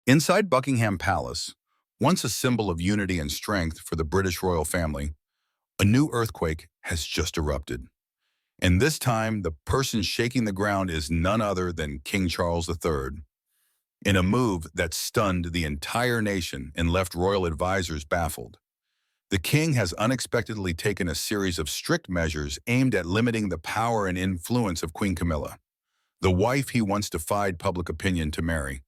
Inside Buckingham Palace, once a symbol of unity and strength for the British royal family, a new earthquake has just erupted. And this time, the person shaking the ground is none other than King Charles III, in a move that stunned the entire nation and left royal advisors baffled. The king has unexpectedly taken a series of strict measures aimed at limiting the power and influence of Queen Camilla, the wife he once defied public opinion to marry.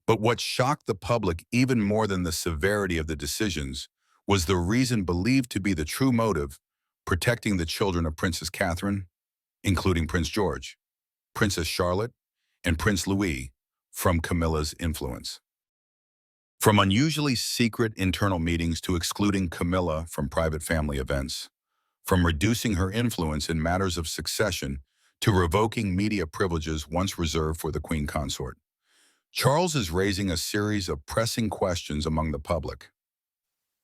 But what shocked the public even more than the severity of the decisions was the reason believed to be the true motive: protecting the children of Princess Catherine, including Prince George, Princess Charlotte, and Prince Louis, from Camilla's influence. From unusually secret internal meetings to excluding Camilla from private family events, from reducing her influence in matters of succession to revoking media privileges once reserved for the Queen Consort, Charles is raising a series of pressing questions among the public.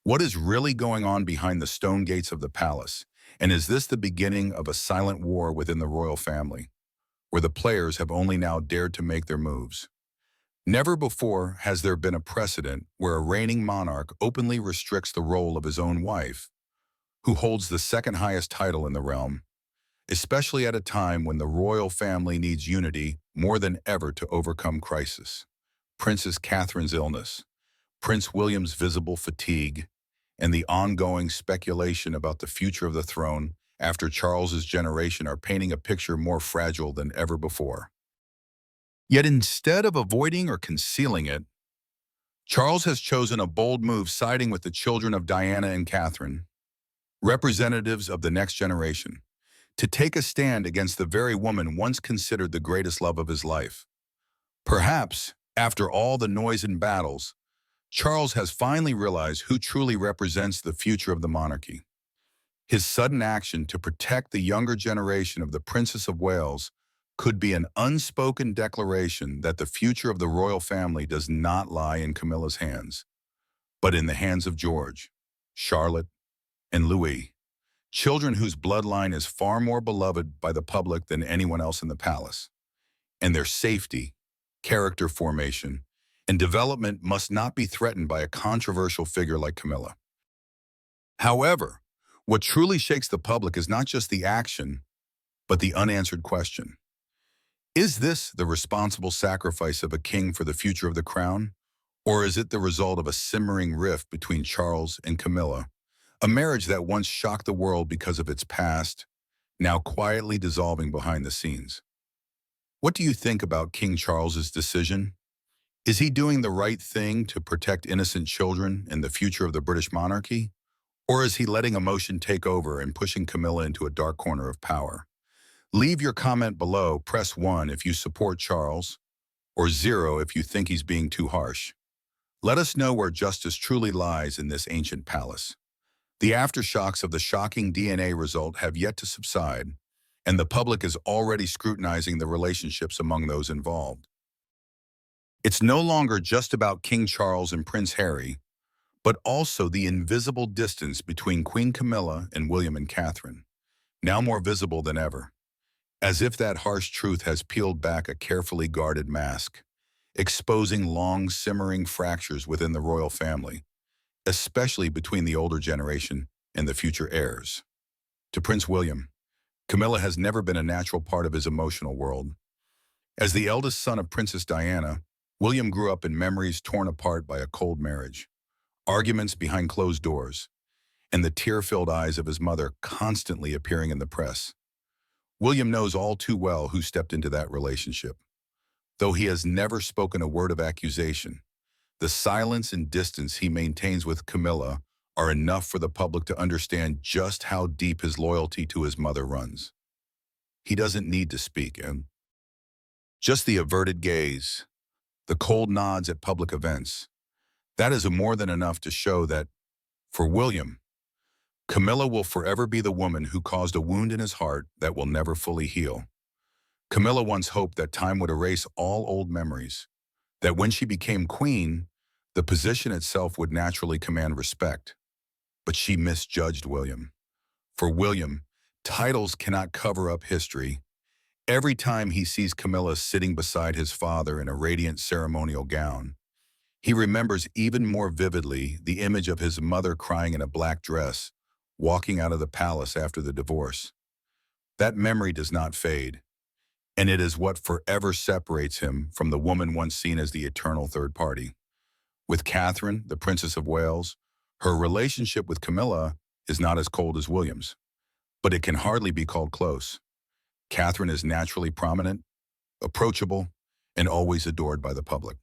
What is really going on behind the stone gates of the palace? And is this the beginning of a silent war within the royal family, where the players have only now dared to make their moves? Never before has there been a precedent where a reigning monarch openly restricts the role of his own wife, who holds the second highest title in the realm, especially at a time when the royal family needs unity more than ever to overcome crisis. Princess Catherine's illness, Prince William's visible fatigue, and the ongoing speculation about the future of the throne after Charles's generation are painting a picture more fragile than ever before. Yet instead of avoiding or concealing it, Charles has chosen a bold move, siding with the children of Diana and Catherine, representatives of the next generation, to take a stand against the very woman once considered the greatest love of his life. Perhaps, after all the noise and battles, Charles has finally realized who truly represents the future of the monarchy. His sudden action to protect the younger generation of the Princess of Wales could be an unspoken declaration that the future of the royal family does not lie in Camilla's hands, but in the hands of George, Charlotte, and Louis, children whose bloodline is far more beloved by the public than anyone else in the palace. And their safety, character formation, and development must not be threatened by a controversial figure like Camilla. However, what truly shakes the public is not just the action, but the unanswered question. Is this the responsible sacrifice of a king for the future of the crown? Or is it the result of a simmering rift between Charles and Camilla, a marriage that once shocked the world because of its past, now quietly dissolving behind the scenes? What do you think about King Charles's decision? Is he doing the right thing to protect innocent children and the future of the British monarchy? Or is he letting emotion take over and pushing Camilla into a dark corner of power? Leave your comment below. Press 1 if you support Charles, or 0 if you think he's being too harsh. Let us know where justice truly lies in this ancient palace. The aftershocks of the shocking DNA result have yet to subside, and the public is already scrutinizing the relationships among those involved. It's no longer just about King Charles and Prince Harry, but also the invisible distance between Queen Camilla and William and Catherine, now more visible than ever. As if that harsh truth has peeled back a carefully guarded mask, exposing long simmering fractures within the royal family, especially between the older generation and the future heirs. To Prince William, Camilla has never been a natural part of his emotional world. As the eldest son of Princess Diana, William grew up in memories torn apart by a cold marriage, arguments behind closed doors, and the tear-filled eyes of his mother constantly appearing in the press. William knows all too well who stepped into that relationship. Though he has never spoken a word of accusation, the silence and distance he maintains with Camilla are enough for the public to understand just how deep his loyalty to his mother runs. He doesn't need to speak, and just the averted gaze, the cold nods at public events, that is more than enough to show that, for William, Camilla will forever be the woman who caused a wound in his heart that will never fully heal. Camilla once hoped that time would erase all old memories, that when she became queen, the position itself would naturally command respect. But she misjudged William. For William, titles cannot cover up history. Every time he sees Camilla sitting beside his father in a radiant ceremonial gown, He remembers even more vividly the image of his mother crying in a black dress, walking out of the palace after the divorce. That memory does not fade, and it is what forever separates him from the woman once seen as the eternal third party. With Catherine, the Princess of Wales, her relationship with Camilla is not as cold as William's, but it can hardly be called close. Catherine is naturally prominent, approachable, and always adored by the public.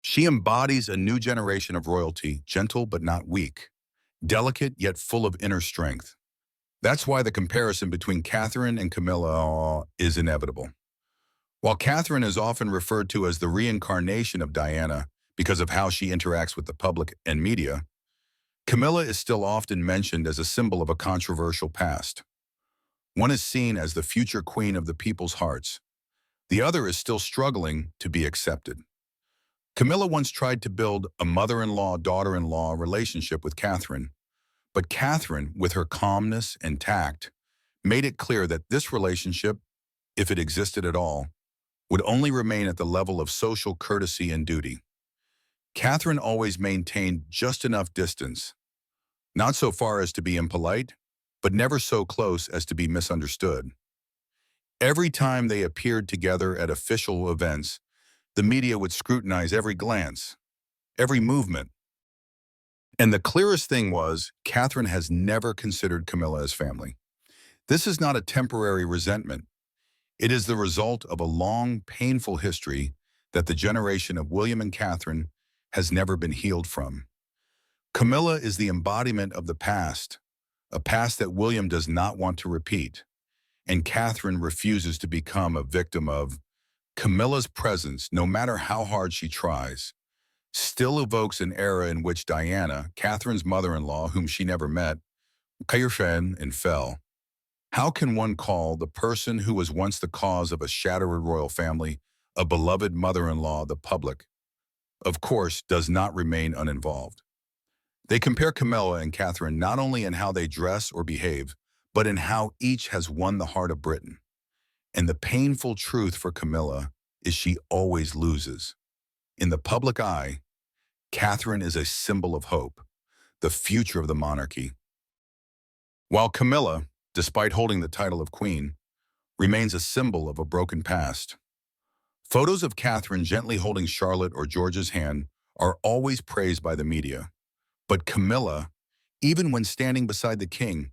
She embodies a new generation of royalty, gentle but not weak, delicate yet full of inner strength. That's why the comparison between Catherine and Camilla is inevitable. While Catherine is often referred to as the reincarnation of Diana because of how she interacts with the public and media, Camilla is still often mentioned as a symbol of a controversial past. One is seen as the future queen of the people's hearts. The other is still struggling to be accepted. Camilla once tried to build a mother-in-law-daughter-in-law relationship with Catherine, but Catherine, with her calmness and tact, made it clear that this relationship, if it existed at all, would only remain at the level of social courtesy and duty. Catherine always maintained just enough distance, not so far as to be impolite, but never so close as to be misunderstood. Every time they appeared together at official events, the media would scrutinize every glance, every movement. And the clearest thing was, Catherine has never considered Camilla as family. This is not a temporary resentment. It is the result of a long, painful history that the generation of William and Catherine has never been healed from. Camilla is the embodiment of the past, a past that William does not want to repeat, and Catherine refuses to become a victim of. Camilla's presence, no matter how hard she tries, still evokes an era in which Diana, Catherine's mother-in-law, whom she never met, caïrfen and fell. How can one call the person who was once the cause of a shattered royal family a beloved mother-in-law? The public, of course, does not remain uninvolved. They compare Camilla and Catherine not only in how they dress or behave, but in how each has won the heart of Britain. And the painful truth for Camilla is she always loses. In the public eye, Catherine is a symbol of hope, the future of the monarchy. While Camilla, despite holding the title of queen, remains a symbol of a broken past. Photos of Catherine gently holding Charlotte or George's hand are always praised by the media. But Camilla, even when standing beside the king,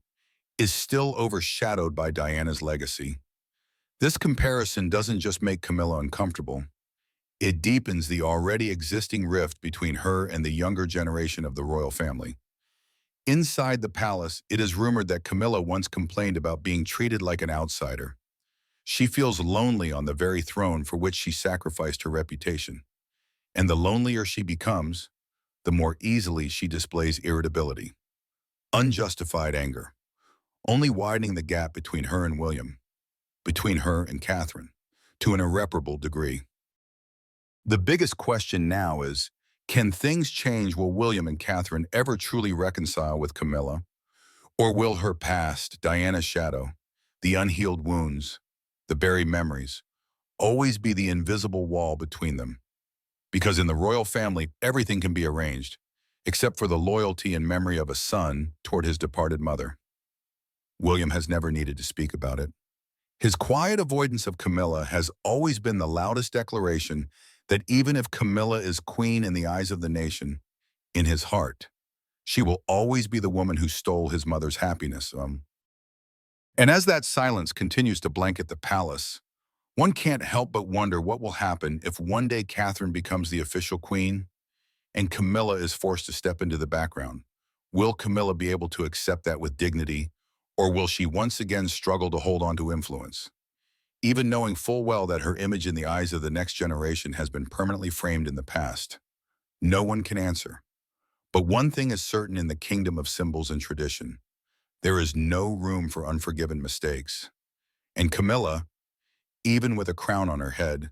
is still overshadowed by Diana's legacy. This comparison doesn't just make Camilla uncomfortable. It deepens the already existing rift between her and the younger generation of the royal family. Inside the palace, it is rumored that Camilla once complained about being treated like an outsider. She feels lonely on the very throne for which she sacrificed her reputation. And the lonelier she becomes, the more easily she displays irritability, unjustified anger, only widening the gap between her and William, between her and Catherine, to an irreparable degree. The biggest question now is, can things change? Will William and Catherine ever truly reconcile with Camilla? Or will her past, Diana's shadow, the unhealed wounds, the buried memories, always be the invisible wall between them? Because in the royal family, everything can be arranged, except for the loyalty and memory of a son toward his departed mother. William has never needed to speak about it. His quiet avoidance of Camilla has always been the loudest declaration that even if Camilla is queen in the eyes of the nation, in his heart, she will always be the woman who stole his mother's happiness. And as that silence continues to blanket the palace, one can't help but wonder what will happen if one day Catherine becomes the official queen and Camilla is forced to step into the background. Will Camilla be able to accept that with dignity, or will she once again struggle to hold on to influence? Even knowing full well that her image in the eyes of the next generation has been permanently framed in the past, no one can answer. But one thing is certain in the kingdom of symbols and tradition: there is no room for unforgiven mistakes. And Camilla, even with a crown on her head,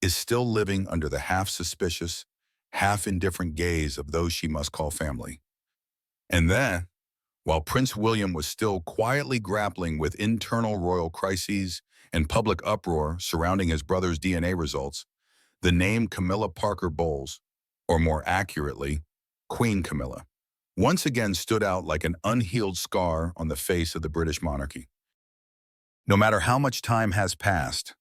is still living under the half-suspicious, half-indifferent gaze of those she must call family. And then, while Prince William was still quietly grappling with internal royal crises and public uproar surrounding his brother's DNA results, the name Camilla Parker Bowles or more accurately, Queen Camilla, once again stood out like an unhealed scar on the face of the British monarchy. No matter how much time has passed,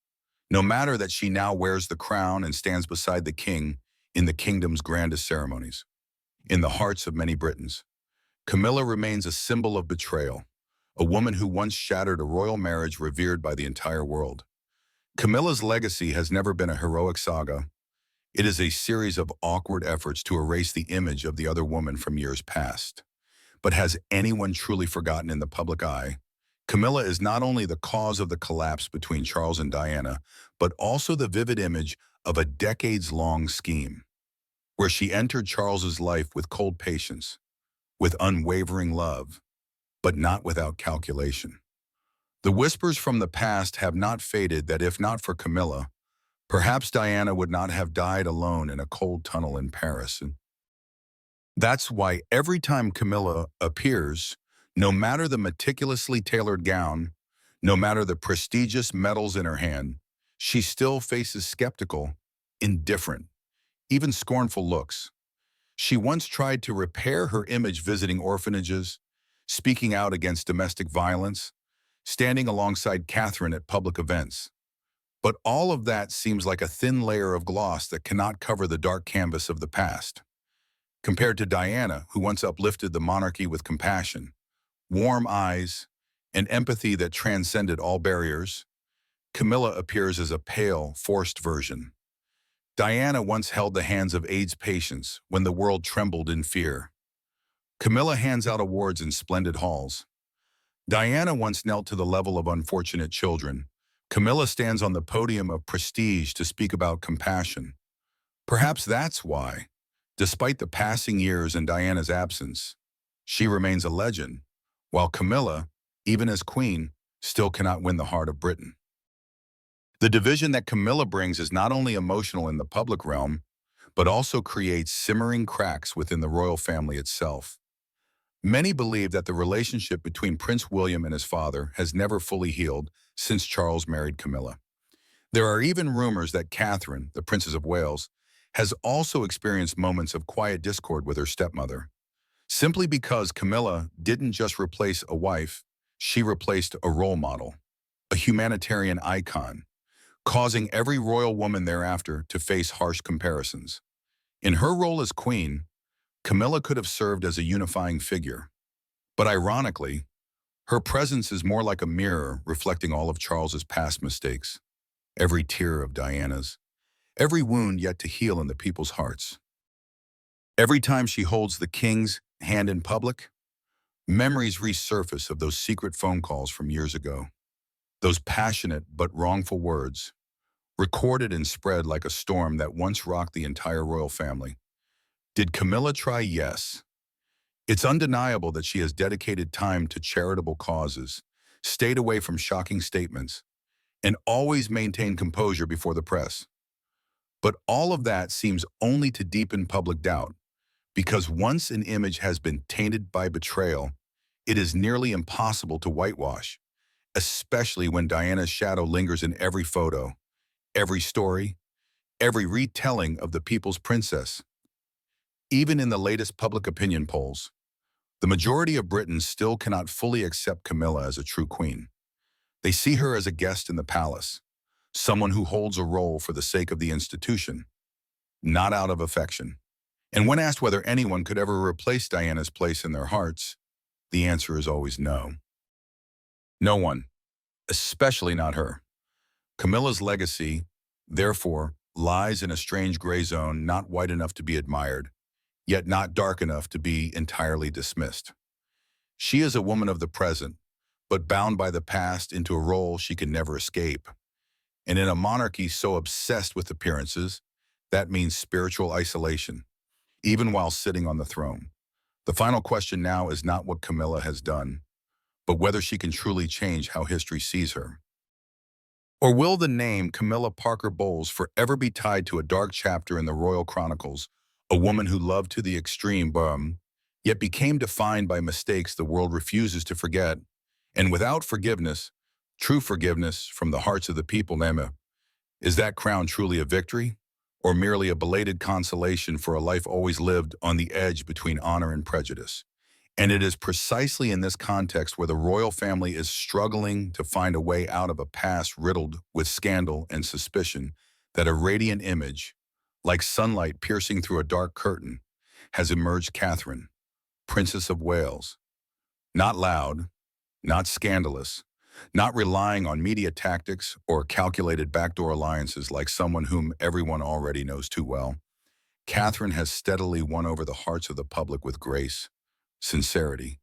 no matter that she now wears the crown and stands beside the king in the kingdom's grandest ceremonies, in the hearts of many Britons, Camilla remains a symbol of betrayal, a woman who once shattered a royal marriage revered by the entire world. Camilla's legacy has never been a heroic saga. It is a series of awkward efforts to erase the image of the other woman from years past. But has anyone truly forgotten in the public eye? Camilla is not only the cause of the collapse between Charles and Diana, but also the vivid image of a decades-long scheme, where she entered Charles's life with cold patience, with unwavering love, but not without calculation. The whispers from the past have not faded that if not for Camilla, perhaps Diana would not have died alone in a cold tunnel in Paris. And that's why every time Camilla appears, no matter the meticulously tailored gown, no matter the prestigious medals in her hand, she still faces skeptical, indifferent, even scornful looks. She once tried to repair her image visiting orphanages, speaking out against domestic violence, standing alongside Catherine at public events. But all of that seems like a thin layer of gloss that cannot cover the dark canvas of the past. Compared to Diana, who once uplifted the monarchy with compassion, warm eyes, and empathy that transcended all barriers, Camilla appears as a pale, forced version. Diana once held the hands of AIDS patients when the world trembled in fear. Camilla hands out awards in splendid halls. Diana once knelt to the level of unfortunate children. Camilla stands on the podium of prestige to speak about compassion. Perhaps that's why, despite the passing years and Diana's absence, she remains a legend, while Camilla, even as queen, still cannot win the heart of Britain. The division that Camilla brings is not only emotional in the public realm, but also creates simmering cracks within the royal family itself. Many believe that the relationship between Prince William and his father has never fully healed since Charles married Camilla. There are even rumors that Catherine, the Princess of Wales, has also experienced moments of quiet discord with her stepmother. Simply because Camilla didn't just replace a wife, she replaced a role model, a humanitarian icon, causing every royal woman thereafter to face harsh comparisons. In her role as queen, Camilla could have served as a unifying figure. But ironically, her presence is more like a mirror reflecting all of Charles's past mistakes, every tear of Diana's, every wound yet to heal in the people's hearts. Every time she holds the king's hand in public, memories resurface of those secret phone calls from years ago, those passionate but wrongful words, recorded and spread like a storm that once rocked the entire royal family. Did Camilla try? Yes. It's undeniable that she has dedicated time to charitable causes, stayed away from shocking statements, and always maintained composure before the press. But all of that seems only to deepen public doubt, because once an image has been tainted by betrayal, it is nearly impossible to whitewash, especially when Diana's shadow lingers in every photo, every story, every retelling of the people's princess. Even in the latest public opinion polls, the majority of Britons still cannot fully accept Camilla as a true queen. They see her as a guest in the palace, someone who holds a role for the sake of the institution, not out of affection. And when asked whether anyone could ever replace Diana's place in their hearts, the answer is always no. No one, especially not her. Camilla's legacy, therefore, lies in a strange gray zone not white enough to be admired, yet not dark enough to be entirely dismissed. She is a woman of the present, but bound by the past into a role she can never escape. And in a monarchy so obsessed with appearances, that means spiritual isolation, even while sitting on the throne. The final question now is not what Camilla has done, but whether she can truly change how history sees her. Or will the name Camilla Parker Bowles forever be tied to a dark chapter in the Royal Chronicles, a woman who loved to the extreme, yet became defined by mistakes the world refuses to forget, and without forgiveness, true forgiveness from the hearts of the people, is that crown truly a victory, or merely a belated consolation for a life always lived on the edge between honor and prejudice. And it is precisely in this context where the royal family is struggling to find a way out of a past riddled with scandal and suspicion that a radiant image, like sunlight piercing through a dark curtain, has emerged. Catherine, Princess of Wales. Not loud, not scandalous, not relying on media tactics or calculated backdoor alliances like someone whom everyone already knows too well. Catherine has steadily won over the hearts of the public with grace, sincerity,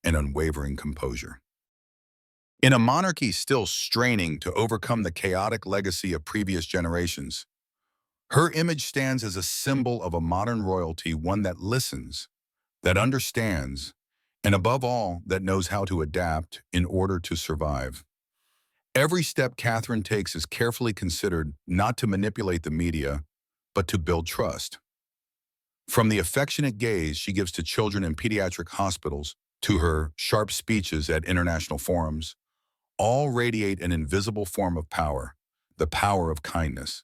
and unwavering composure. In a monarchy still straining to overcome the chaotic legacy of previous generations, her image stands as a symbol of a modern royalty, one that listens, that understands, and above all, that knows how to adapt in order to survive. Every step Catherine takes is carefully considered, not to manipulate the media, but to build trust. From the affectionate gaze she gives to children in pediatric hospitals to her sharp speeches at international forums, all radiate an invisible form of power, the power of kindness.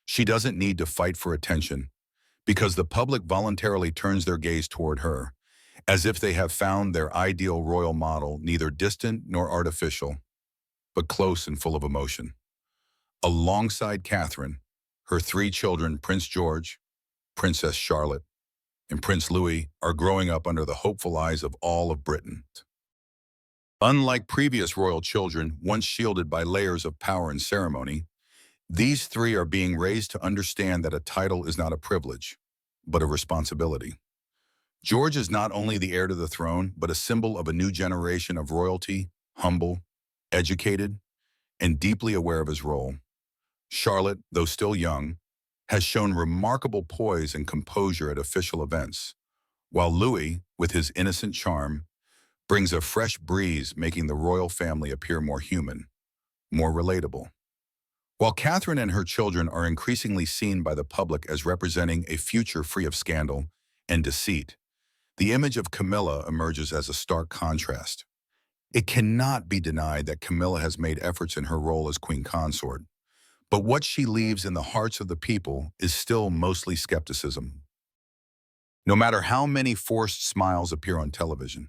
She doesn't need to fight for attention because the public voluntarily turns their gaze toward her, as if they have found their ideal royal model, neither distant nor artificial, but close and full of emotion. Alongside Catherine, her three children, Prince George, Princess Charlotte, and Prince Louis, are growing up under the hopeful eyes of all of Britain. Unlike previous royal children, once shielded by layers of power and ceremony, these three are being raised to understand that a title is not a privilege, but a responsibility. George is not only the heir to the throne, but a symbol of a new generation of royalty, humble, educated, and deeply aware of his role. Charlotte, though still young, has shown remarkable poise and composure at official events, while Louis, with his innocent charm, brings a fresh breeze, making the royal family appear more human, more relatable. While Catherine and her children are increasingly seen by the public as representing a future free of scandal and deceit, the image of Camilla emerges as a stark contrast. It cannot be denied that Camilla has made efforts in her role as queen consort, but what she leaves in the hearts of the people is still mostly skepticism. No matter how many forced smiles appear on television,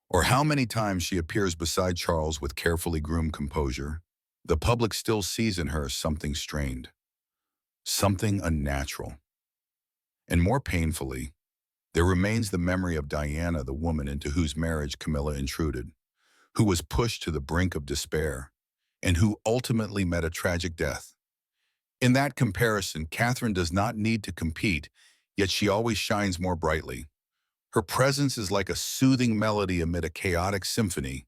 or how many times she appears beside Charles with carefully groomed composure, the public still sees in her something strained, something unnatural. And more painfully, there remains the memory of Diana, the woman into whose marriage Camilla intruded, who was pushed to the brink of despair, and who ultimately met a tragic death. In that comparison, Catherine does not need to compete, yet she always shines more brightly. Her presence is like a soothing melody amid a chaotic symphony.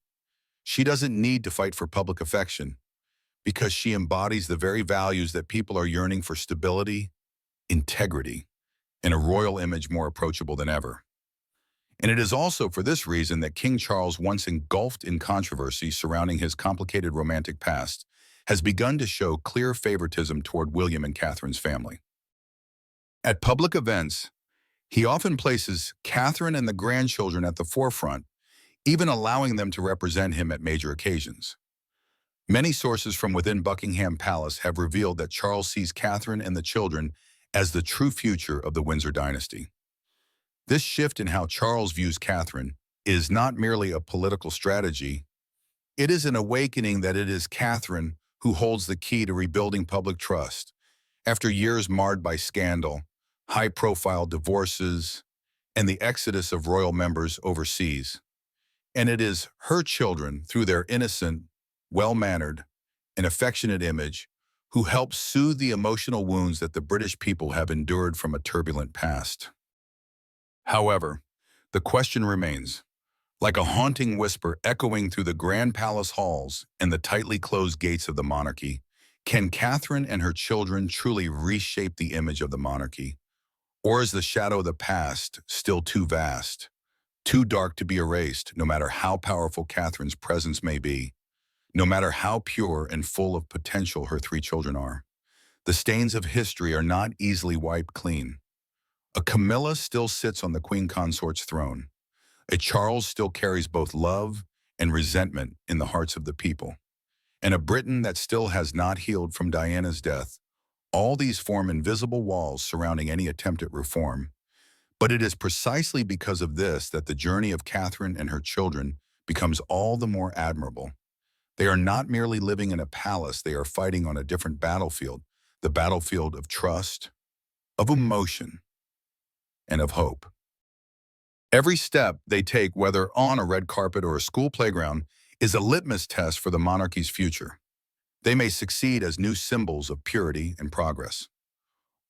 She doesn't need to fight for public affection, because she embodies the very values that people are yearning for: stability, integrity, and a royal image more approachable than ever. And it is also for this reason that King Charles, once engulfed in controversy surrounding his complicated romantic past, has begun to show clear favoritism toward William and Catherine's family. At public events, he often places Catherine and the grandchildren at the forefront, even allowing them to represent him at major occasions. Many sources from within Buckingham Palace have revealed that Charles sees Catherine and the children as the true future of the Windsor dynasty. This shift in how Charles views Catherine is not merely a political strategy. It is an awakening that it is Catherine who holds the key to rebuilding public trust. After years marred by scandal, high-profile divorces, and the exodus of royal members overseas, and it is her children, through their innocent, well-mannered, and affectionate image, who help soothe the emotional wounds that the British people have endured from a turbulent past. However, the question remains, like a haunting whisper echoing through the grand palace halls and the tightly closed gates of the monarchy: can Catherine and her children truly reshape the image of the monarchy? Or is the shadow of the past still too vast, too dark to be erased, no matter how powerful Catherine's presence may be, no matter how pure and full of potential her three children are? The stains of history are not easily wiped clean. A Camilla still sits on the queen consort's throne. A Charles still carries both love and resentment in the hearts of the people. And a Britain that still has not healed from Diana's death, All these form invisible walls surrounding any attempt at reform. But it is precisely because of this that the journey of Catherine and her children becomes all the more admirable. They are not merely living in a palace, they are fighting on a different battlefield, the battlefield of trust, of emotion, and of hope. Every step they take, whether on a red carpet or a school playground, is a litmus test for the monarchy's future. They may succeed as new symbols of purity and progress,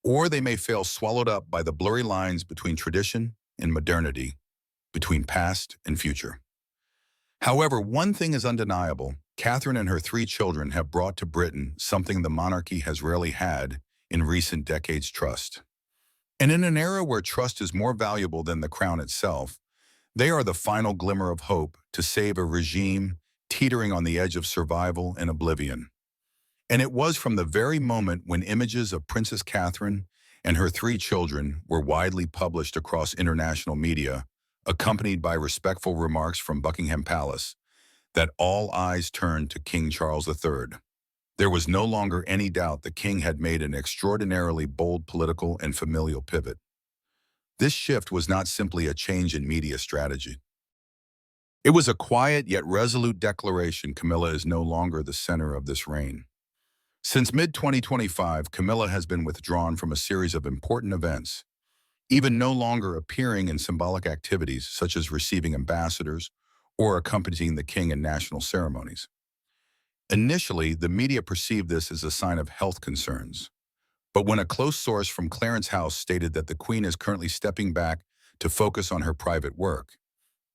or they may fail, swallowed up by the blurry lines between tradition and modernity, between past and future. However, one thing is undeniable. Catherine and her three children have brought to Britain something the monarchy has rarely had in recent decades: trust. And in an era where trust is more valuable than the crown itself, they are the final glimmer of hope to save a regime teetering on the edge of survival and oblivion. And it was from the very moment when images of Princess Catherine and her three children were widely published across international media, accompanied by respectful remarks from Buckingham Palace, that all eyes turned to King Charles III. There was no longer any doubt the king had made an extraordinarily bold political and familial pivot. This shift was not simply a change in media strategy. It was a quiet yet resolute declaration: Camilla is no longer the center of this reign. Since mid-2025, Camilla has been withdrawn from a series of important events, even no longer appearing in symbolic activities such as receiving ambassadors or accompanying the king in national ceremonies. Initially, the media perceived this as a sign of health concerns. But when a close source from Clarence House stated that the Queen is currently stepping back to focus on her private work,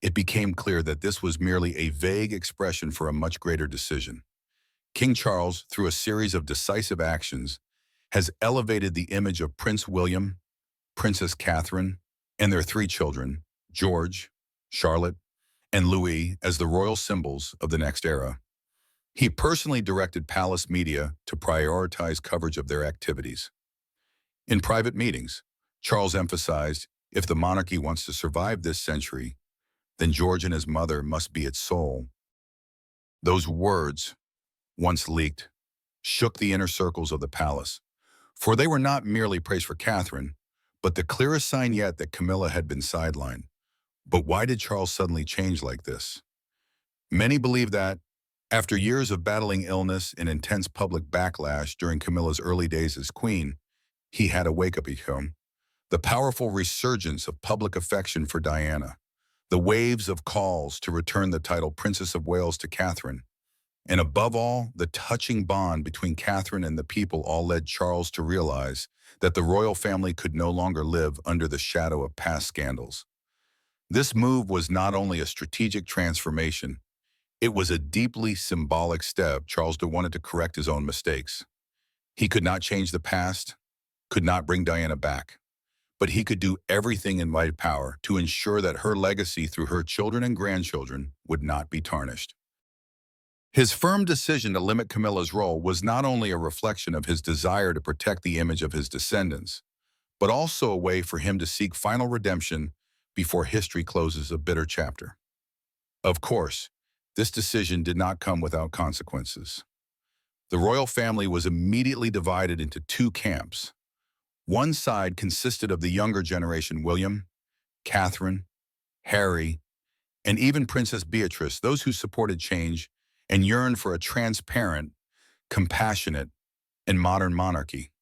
it became clear that this was merely a vague expression for a much greater decision. King Charles, through a series of decisive actions, has elevated the image of Prince William, Princess Catherine, and their three children, George, Charlotte, and Louis, as the royal symbols of the next era. He personally directed palace media to prioritize coverage of their activities. In private meetings, Charles emphasized, if the monarchy wants to survive this century, then George and his mother must be its soul. Those words, once leaked, shook the inner circles of the palace, for they were not merely praise for Catherine, but the clearest sign yet that Camilla had been sidelined. But why did Charles suddenly change like this? Many believe that, after years of battling illness and intense public backlash during Camilla's early days as queen, he had a wake-up call. The powerful resurgence of public affection for Diana, the waves of calls to return the title Princess of Wales to Catherine, and above all, the touching bond between Catherine and the people all led Charles to realize that the royal family could no longer live under the shadow of past scandals. This move was not only a strategic transformation, it was a deeply symbolic step. Charles wanted to correct his own mistakes. He could not change the past, could not bring Diana back, but he could do everything in his power to ensure that her legacy through her children and grandchildren would not be tarnished. His firm decision to limit Camilla's role was not only a reflection of his desire to protect the image of his descendants, but also a way for him to seek final redemption before history closes a bitter chapter. Of course, this decision did not come without consequences. The royal family was immediately divided into two camps. One side consisted of the younger generation: William, Catherine, Harry, and even Princess Beatrice, those who supported change and yearned for a transparent, compassionate, and modern monarchy.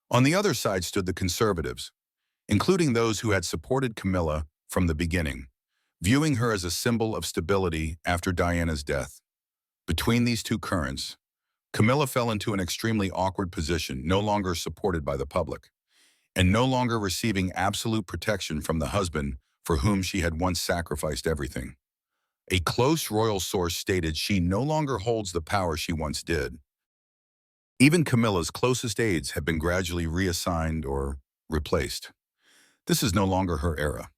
On the other side stood the conservatives, including those who had supported Camilla from the beginning, viewing her as a symbol of stability after Diana's death. Between these two currents, Camilla fell into an extremely awkward position, no longer supported by the public, and no longer receiving absolute protection from the husband for whom she had once sacrificed everything. A close royal source stated she no longer holds the power she once did. Even Camilla's closest aides have been gradually reassigned or replaced. This is no longer her era.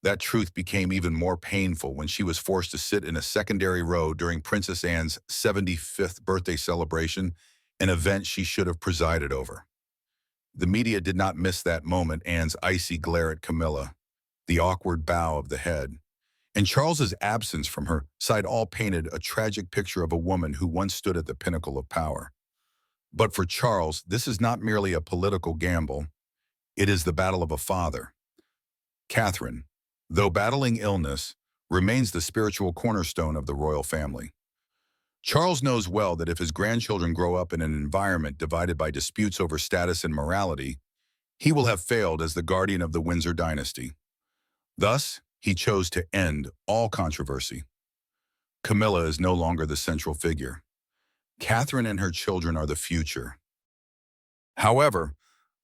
That truth became even more painful when she was forced to sit in a secondary row during Princess Anne's 75th birthday celebration, an event she should have presided over. The media did not miss that moment: Anne's icy glare at Camilla, the awkward bow of the head, and Charles's absence from her side all painted a tragic picture of a woman who once stood at the pinnacle of power. But for Charles, this is not merely a political gamble. It is the battle of a father. Catherine, though battling illness, remains the spiritual cornerstone of the royal family. Charles knows well that if his grandchildren grow up in an environment divided by disputes over status and morality, he will have failed as the guardian of the Windsor dynasty. Thus, he chose to end all controversy. Camilla is no longer the central figure. Catherine and her children are the future. However,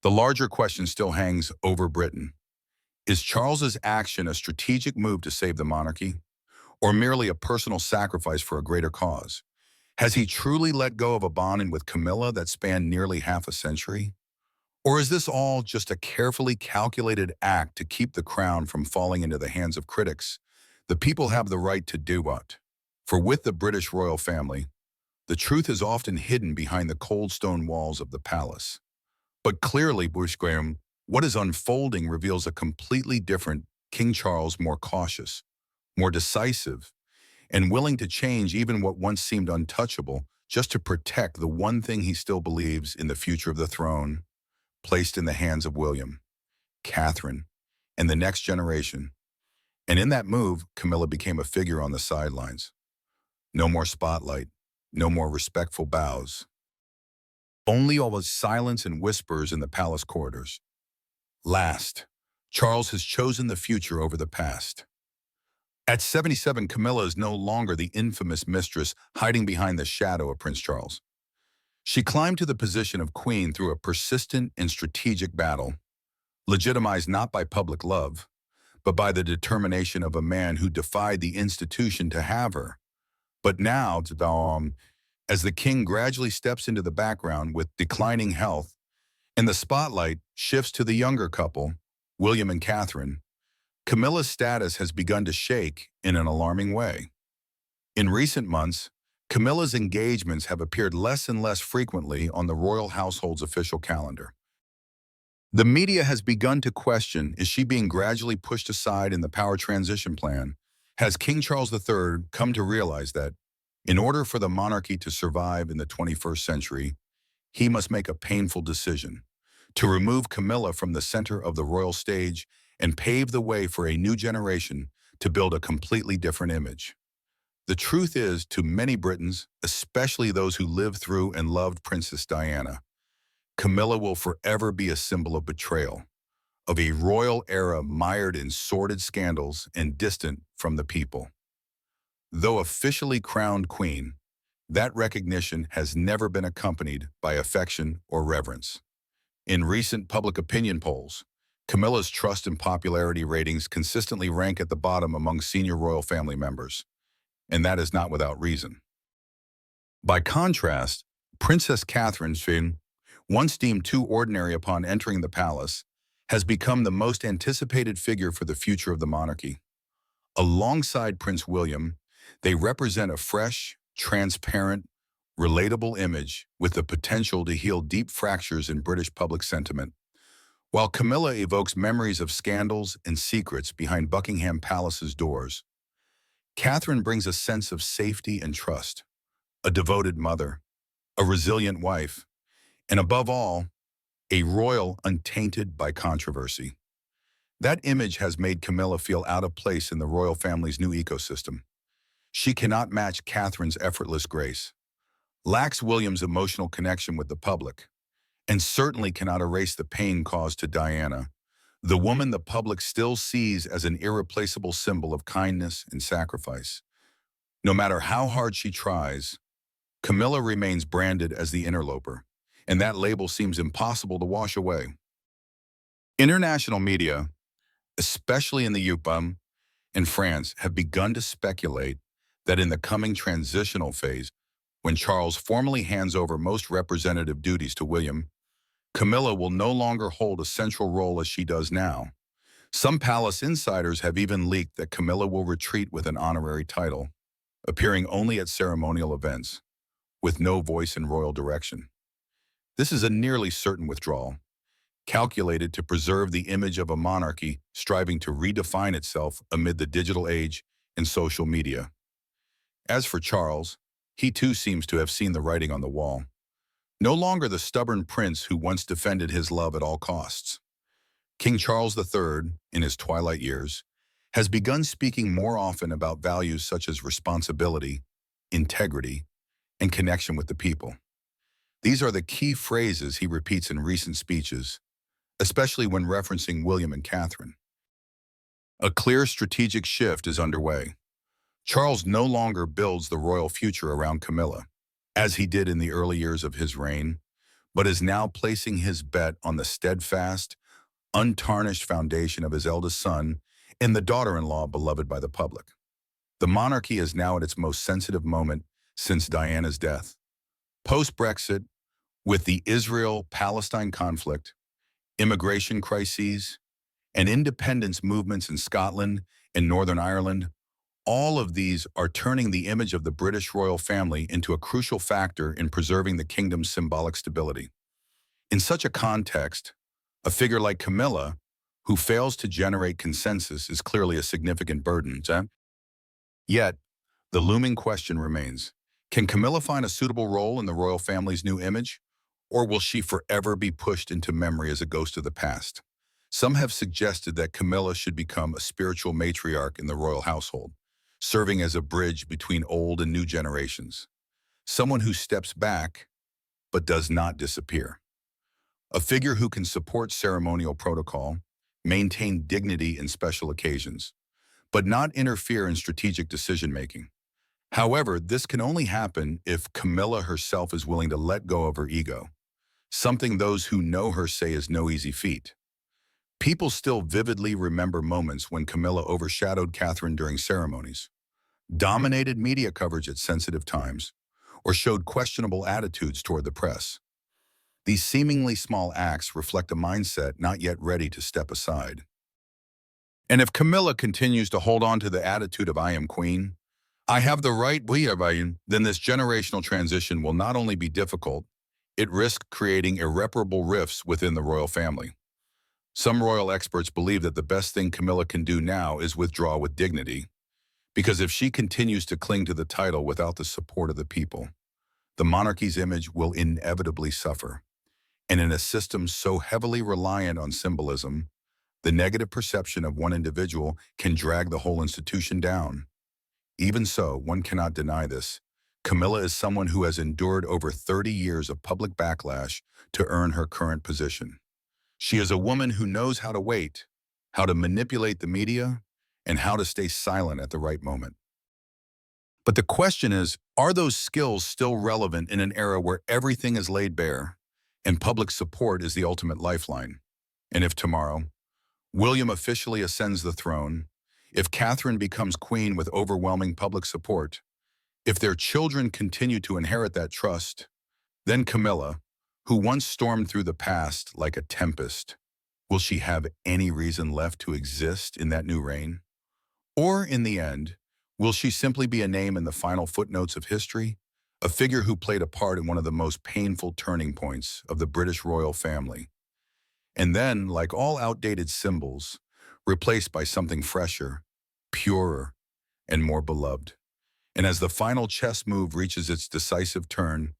the larger question still hangs over Britain. Is Charles's action a strategic move to save the monarchy, or merely a personal sacrifice for a greater cause? Has he truly let go of a bond with Camilla that spanned nearly half a century? Or is this all just a carefully calculated act to keep the crown from falling into the hands of critics? The people have the right to do what? For with the British royal family, the truth is often hidden behind the cold stone walls of the palace. But clearly, Bush Graham, what is unfolding reveals a completely different King Charles, more cautious, more decisive, and willing to change even what once seemed untouchable just to protect the one thing he still believes in: the future of the throne, placed in the hands of William, Catherine, and the next generation. And in that move, Camilla became a figure on the sidelines. No more spotlight, no more respectful bows. Only always silence and whispers in the palace corridors. Last, Charles has chosen the future over the past. At 77, Camilla is no longer the infamous mistress hiding behind the shadow of Prince Charles. She climbed to the position of queen through a persistent and strategic battle, legitimized not by public love, but by the determination of a man who defied the institution to have her. But now, as the king gradually steps into the background with declining health, and the spotlight shifts to the younger couple, William and Catherine, Camilla's status has begun to shake in an alarming way. In recent months, Camilla's engagements have appeared less and less frequently on the royal household's official calendar. The media has begun to question, is she being gradually pushed aside in the power transition plan? Has King Charles III come to realize that, in order for the monarchy to survive in the 21st century, he must make a painful decision to remove Camilla from the center of the royal stage and pave the way for a new generation to build a completely different image? The truth is, to many Britons, especially those who lived through and loved Princess Diana, Camilla will forever be a symbol of betrayal, of a royal era mired in sordid scandals and distant from the people. Though officially crowned queen, that recognition has never been accompanied by affection or reverence. In recent public opinion polls, Camilla's trust and popularity ratings consistently rank at the bottom among senior royal family members, and that is not without reason. By contrast, Princess Catherine, once deemed too ordinary upon entering the palace, has become the most anticipated figure for the future of the monarchy. Alongside Prince William, they represent a fresh, transparent, relatable image with the potential to heal deep fractures in British public sentiment. While Camilla evokes memories of scandals and secrets behind Buckingham Palace's doors, Catherine brings a sense of safety and trust, a devoted mother, a resilient wife, and above all, a royal untainted by controversy. That image has made Camilla feel out of place in the royal family's new ecosystem. She cannot match Catherine's effortless grace, lacks William's emotional connection with the public, and certainly cannot erase the pain caused to Diana, the woman the public still sees as an irreplaceable symbol of kindness and sacrifice. No matter how hard she tries, Camilla remains branded as the interloper, and that label seems impossible to wash away. International media, especially in the UK and France, have begun to speculate that in the coming transitional phase, when Charles formally hands over most representative duties to William, Camilla will no longer hold a central role as she does now. Some palace insiders have even leaked that Camilla will retreat with an honorary title, appearing only at ceremonial events, with no voice in royal direction. This is a nearly certain withdrawal, calculated to preserve the image of a monarchy striving to redefine itself amid the digital age and social media. As for Charles, he too seems to have seen the writing on the wall. No longer the stubborn prince who once defended his love at all costs. King Charles III, in his twilight years, has begun speaking more often about values such as responsibility, integrity, and connection with the people. These are the key phrases he repeats in recent speeches, especially when referencing William and Catherine. A clear strategic shift is underway. Charles no longer builds the royal future around Camilla, as he did in the early years of his reign, but is now placing his bet on the steadfast, untarnished foundation of his eldest son and the daughter-in-law beloved by the public. The monarchy is now at its most sensitive moment since Diana's death. Post-Brexit, with the Israel-Palestine conflict, immigration crises, and independence movements in Scotland and Northern Ireland, all of these are turning the image of the British royal family into a crucial factor in preserving the kingdom's symbolic stability. In such a context, a figure like Camilla, who fails to generate consensus, is clearly a significant burden. Yet, the looming question remains, can Camilla find a suitable role in the royal family's new image, or will she forever be pushed into memory as a ghost of the past? Some have suggested that Camilla should become a spiritual matriarch in the royal household, serving as a bridge between old and new generations. Someone who steps back, but does not disappear. A figure who can support ceremonial protocol, maintain dignity in special occasions, but not interfere in strategic decision-making. However, this can only happen if Camilla herself is willing to let go of her ego, something those who know her say is no easy feat. People still vividly remember moments when Camilla overshadowed Catherine during ceremonies, dominated media coverage at sensitive times, or showed questionable attitudes toward the press. These seemingly small acts reflect a mindset not yet ready to step aside. And if Camilla continues to hold on to the attitude of "I am queen, I have the right, we are by," then this generational transition will not only be difficult, it risks creating irreparable rifts within the royal family. Some royal experts believe that the best thing Camilla can do now is withdraw with dignity, because if she continues to cling to the title without the support of the people, the monarchy's image will inevitably suffer. And in a system so heavily reliant on symbolism, the negative perception of one individual can drag the whole institution down. Even so, one cannot deny this. Camilla is someone who has endured over 30 years of public backlash to earn her current position. She is a woman who knows how to wait, how to manipulate the media, and how to stay silent at the right moment. But the question is, are those skills still relevant in an era where everything is laid bare and public support is the ultimate lifeline? And if tomorrow, William officially ascends the throne, if Catherine becomes queen with overwhelming public support, if their children continue to inherit that trust, then Camilla, who once stormed through the past like a tempest, will she have any reason left to exist in that new reign? Or in the end, will she simply be a name in the final footnotes of history, a figure who played a part in one of the most painful turning points of the British royal family, and then, like all outdated symbols, replaced by something fresher, purer, and more beloved? And as the final chess move reaches its decisive turn,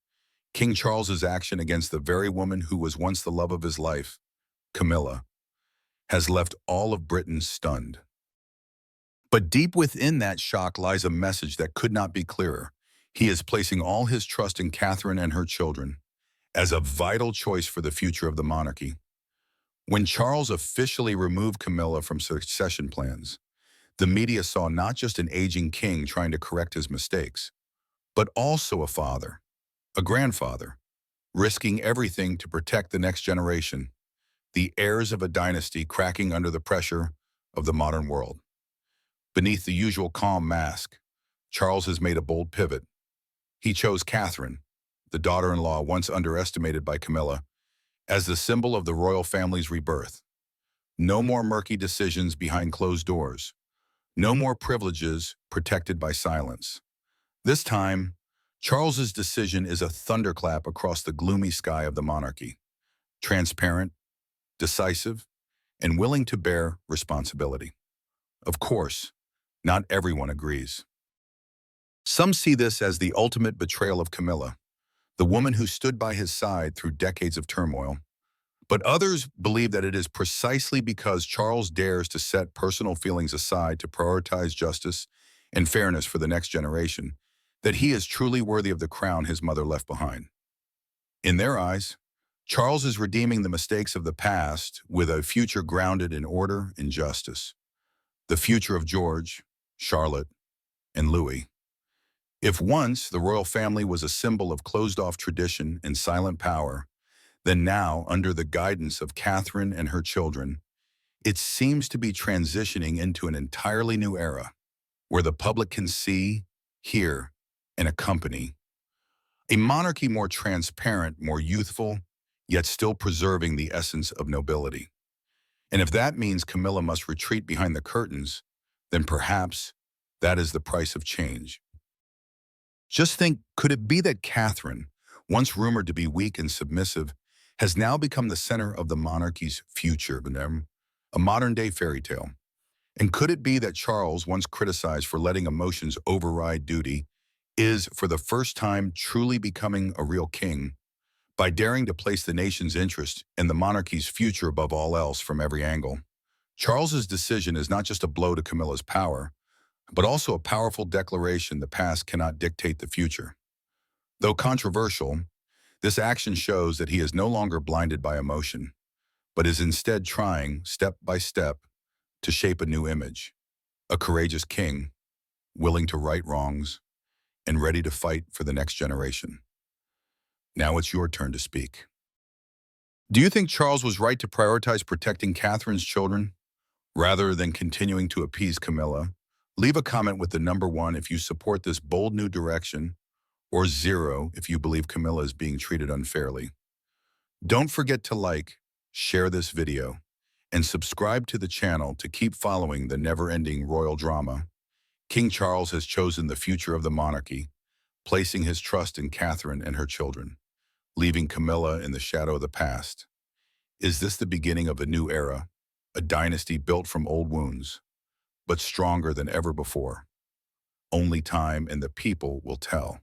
King Charles's action against the very woman who was once the love of his life, Camilla, has left all of Britain stunned. But deep within that shock lies a message that could not be clearer. He is placing all his trust in Catherine and her children as a vital choice for the future of the monarchy. When Charles officially removed Camilla from succession plans, the media saw not just an aging king trying to correct his mistakes, but also a father, a grandfather, risking everything to protect the next generation, the heirs of a dynasty cracking under the pressure of the modern world. Beneath the usual calm mask, Charles has made a bold pivot. He chose Catherine, the daughter-in-law once underestimated by Camilla, as the symbol of the royal family's rebirth. No more murky decisions behind closed doors. No more privileges protected by silence. This time, Charles's decision is a thunderclap across the gloomy sky of the monarchy. Transparent, decisive, and willing to bear responsibility. Of course, not everyone agrees. Some see this as the ultimate betrayal of Camilla, the woman who stood by his side through decades of turmoil. But others believe that it is precisely because Charles dares to set personal feelings aside to prioritize justice and fairness for the next generation that he is truly worthy of the crown his mother left behind. In their eyes, Charles is redeeming the mistakes of the past with a future grounded in order and justice. The future of George, Charlotte, and Louis. If once the royal family was a symbol of closed-off tradition and silent power, then now, under the guidance of Catherine and her children, it seems to be transitioning into an entirely new era, where the public can see, hear, and accompany a monarchy more transparent, more youthful, yet still preserving the essence of nobility. And if that means Camilla must retreat behind the curtains, then perhaps that is the price of change. Just think, could it be that Catherine, once rumored to be weak and submissive, has now become the center of the monarchy's future, a modern-day fairy tale? And could it be that Charles, once criticized for letting emotions override duty, is, for the first time, truly becoming a real king by daring to place the nation's interest and the monarchy's future above all else from every angle? Charles's decision is not just a blow to Camilla's power, but also a powerful declaration the past cannot dictate the future. Though controversial, this action shows that he is no longer blinded by emotion, but is instead trying, step by step, to shape a new image, a courageous king, willing to right wrongs, and ready to fight for the next generation. Now it's your turn to speak. Do you think Charles was right to prioritize protecting Catherine's children, rather than continuing to appease Camilla? Leave a comment with the number 1 if you support this bold new direction, or 0 if you believe Camilla is being treated unfairly. Don't forget to like, share this video, and subscribe to the channel to keep following the never-ending royal drama. King Charles has chosen the future of the monarchy, placing his trust in Catherine and her children, leaving Camilla in the shadow of the past. Is this the beginning of a new era, a dynasty built from old wounds, but stronger than ever before? Only time and the people will tell.